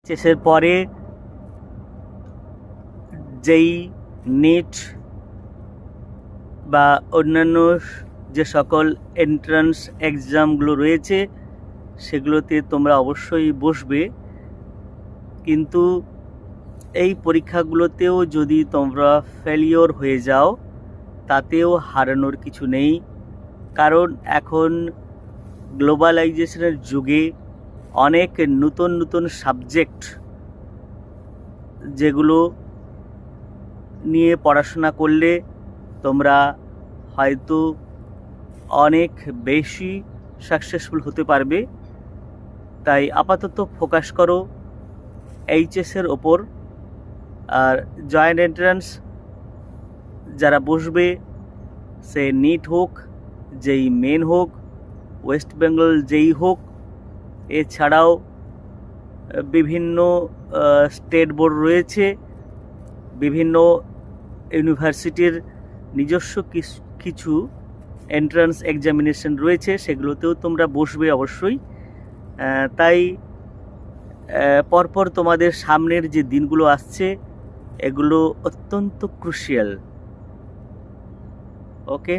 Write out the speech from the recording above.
চেসের পরে যেই নিট বা অন্যান্য যে সকল এন্ট্রান্স এক্সামগুলো রয়েছে সেগুলোতে তোমরা অবশ্যই বসবে, কিন্তু এই পরীক্ষাগুলোতেও যদি তোমরা ফেলিওর হয়ে যাও তাতেও হারানোর কিছু নেই, কারণ এখন গ্লোবালাইজেশনের যুগে অনেক নতুন নতুন সাবজেক্ট যেগুলো নিয়ে পড়াশোনা করলে তোমরা হয়তো অনেক বেশি সাকসেসফুল হতে পারবে। তাই আপাতত ফোকাস করো এইচএসের ওপর। আর জয়েন্ট এন্ট্রান্স যারা বসবে, সে নিট হোক, যেই মেন হোক, ওয়েস্ট বেঙ্গল যেই হোক, এছাড়াও বিভিন্ন স্টেট বোর্ড রয়েছে, বিভিন্ন ইউনিভার্সিটির নিজস্ব কিছু এন্ট্রান্স এক্সামিনেশন রয়েছে, সেগুলোতেও তোমরা বসবে অবশ্যই। তাই পরপর তোমাদের সামনের যে দিনগুলো আসছে এগুলো অত্যন্ত ক্রুশিয়াল। ওকে।